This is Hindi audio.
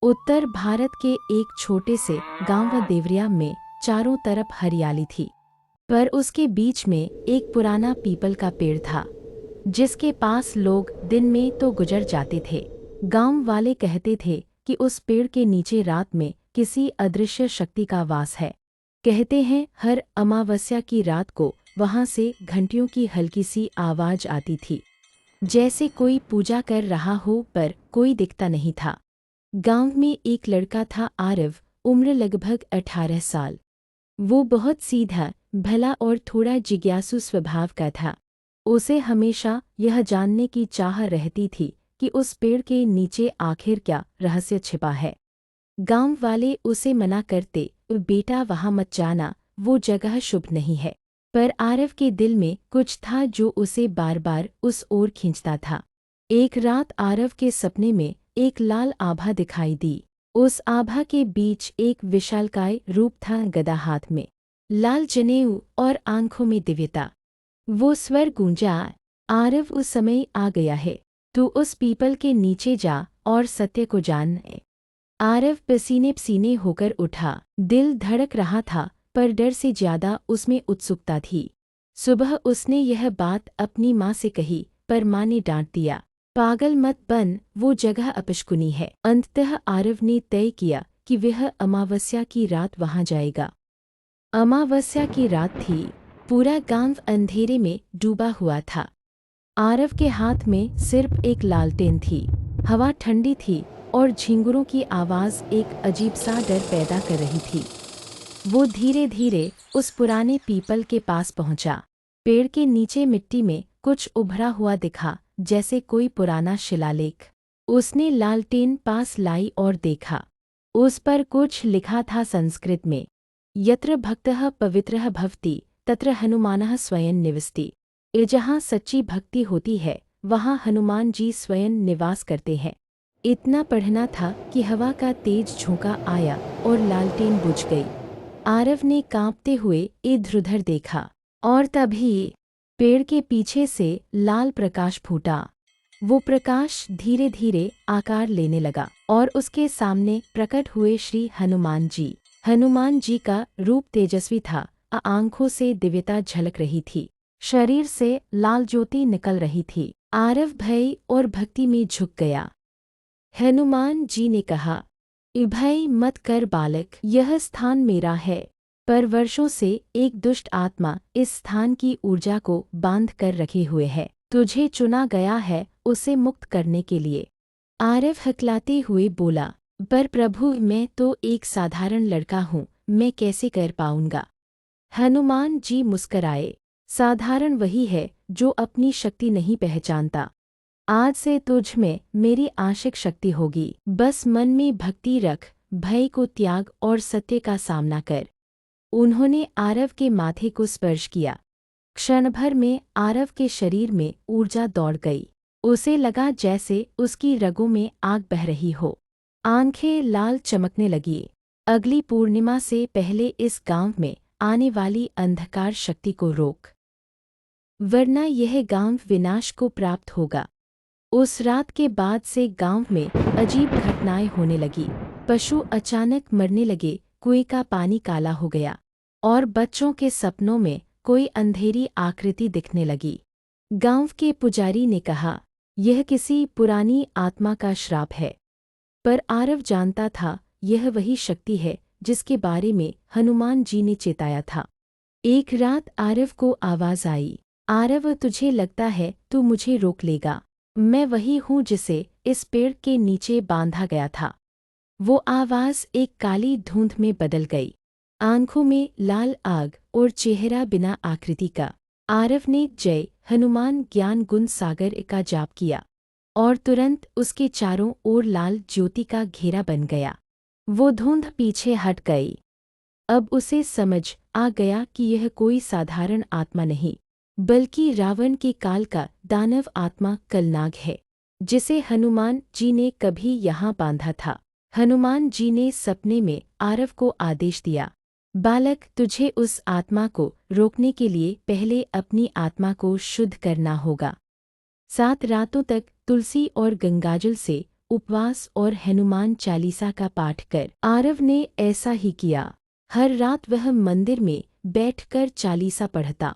उत्तर भारत के एक छोटे से गांव देवरिया में चारों तरफ हरियाली थी, पर उसके बीच में एक पुराना पीपल का पेड़ था, जिसके पास लोग दिन में तो गुजर जाते थे। गांव वाले कहते थे कि उस पेड़ के नीचे रात में किसी अदृश्य शक्ति का वास है। कहते हैं हर अमावस्या की रात को वहां से घंटियों की हल्की सी आवाज आती थी, जैसे कोई पूजा कर रहा हो, पर कोई दिखता नहीं था। गांव में एक लड़का था, आरव, उम्र लगभग 18 साल। वो बहुत सीधा, भला और थोड़ा जिज्ञासु स्वभाव का था। उसे हमेशा यह जानने की चाह रहती थी कि उस पेड़ के नीचे आखिर क्या रहस्य छिपा है। गांव वाले उसे मना करते, बेटा वहां मत जाना, वो जगह शुभ नहीं है। पर आरव के दिल में कुछ था जो उसे बार बार उस ओर खींचता था। एक रात आरव के सपने में एक लाल आभा दिखाई दी। उस आभा के बीच एक विशालकाय रूप था, गदा हाथ में, लाल जनेऊ और आंखों में दिव्यता। वो स्वर गूंजा, आरव उस समय आ गया है, तू उस पीपल के नीचे जा और सत्य को जान। आरव पसीने पसीने होकर उठा। दिल धड़क रहा था, पर डर से ज्यादा उसमें उत्सुकता थी। सुबह उसने यह बात अपनी माँ से कही, पर माँ ने डांट दिया, पागल मत बन, वो जगह अपशकुनी है। अंततः आरव ने तय किया कि वह अमावस्या की रात वहां जाएगा। अमावस्या की रात थी। पूरा गांव अंधेरे में डूबा हुआ था। आरव के हाथ में सिर्फ एक लालटेन थी। हवा ठंडी थी और झिंगुरों की आवाज़ एक अजीब सा डर पैदा कर रही थी। वो धीरे धीरे उस पुराने पीपल के पास पहुंचा। पेड़ के नीचे मिट्टी में कुछ उभरा हुआ दिखा, जैसे कोई पुराना शिलालेख। उसने लालटेन पास लाई और देखा। उस पर कुछ लिखा था संस्कृत में, यत्र भक्तः पवित्रः भवति तत्र हनुमानः स्वयं निवसति। जहाँ सच्ची भक्ति होती है वहाँ हनुमान जी स्वयं निवास करते हैं। इतना पढ़ना था कि हवा का तेज झोंका आया और लालटेन बुझ गई। आरव ने कांपते हुए इधर-उधर देखा, और तभी पेड़ के पीछे से लाल प्रकाश फूटा। वो प्रकाश धीरे धीरे आकार लेने लगा और उसके सामने प्रकट हुए श्री हनुमान जी। हनुमान जी का रूप तेजस्वी था, आंखों से दिव्यता झलक रही थी, शरीर से लाल ज्योति निकल रही थी। आरव भय और भक्ति में झुक गया। हनुमान जी ने कहा, भय मत कर बालक, यह स्थान मेरा है, पर वर्षों से एक दुष्ट आत्मा इस स्थान की ऊर्जा को बांध कर रखे हुए है। तुझे चुना गया है उसे मुक्त करने के लिए। आरव हकलाते हुए बोला, पर प्रभु मैं तो एक साधारण लड़का हूँ, मैं कैसे कर पाऊंगा। हनुमान जी मुस्कराए, साधारण वही है जो अपनी शक्ति नहीं पहचानता। आज से तुझ में मेरी आशिक शक्ति होगी। बस मन में भक्ति रख, भय को त्याग और सत्य का सामना कर। उन्होंने आरव के माथे को स्पर्श किया। क्षण भर में आरव के शरीर में ऊर्जा दौड़ गई। उसे लगा जैसे उसकी रगों में आग बह रही हो। आंखें लाल चमकने लगी। अगली पूर्णिमा से पहले इस गांव में आने वाली अंधकार शक्ति को रोक, वरना यह गांव विनाश को प्राप्त होगा। उस रात के बाद से गांव में अजीब घटनाएं होने लगी। पशु अचानक मरने लगे, कुएं का पानी काला हो गया और बच्चों के सपनों में कोई अंधेरी आकृति दिखने लगी। गांव के पुजारी ने कहा, यह किसी पुरानी आत्मा का श्राप है। पर आरव जानता था यह वही शक्ति है जिसके बारे में हनुमान जी ने चेताया था। एक रात आरव को आवाज आई, आरव तुझे लगता है तू मुझे रोक लेगा, मैं वही हूँ जिसे इस पेड़ के नीचे बांधा गया था। वो आवाज़ एक काली धुंध में बदल गई, आंखों में लाल आग और चेहरा बिना आकृति का। आरव ने जय हनुमान ज्ञान गुण सागर का जाप किया और तुरंत उसके चारों ओर लाल ज्योति का घेरा बन गया। वो धुंध पीछे हट गई। अब उसे समझ आ गया कि यह कोई साधारण आत्मा नहीं, बल्कि रावण के काल का दानव आत्मा कलनाग है, जिसे हनुमान जी ने कभी यहाँ बांधा था। हनुमान जी ने सपने में आरव को आदेश दिया, बालक तुझे उस आत्मा को रोकने के लिए पहले अपनी आत्मा को शुद्ध करना होगा। 7 रातों तक तुलसी और गंगाजल से उपवास और हनुमान चालीसा का पाठ कर। आरव ने ऐसा ही किया। हर रात वह मंदिर में बैठकर चालीसा पढ़ता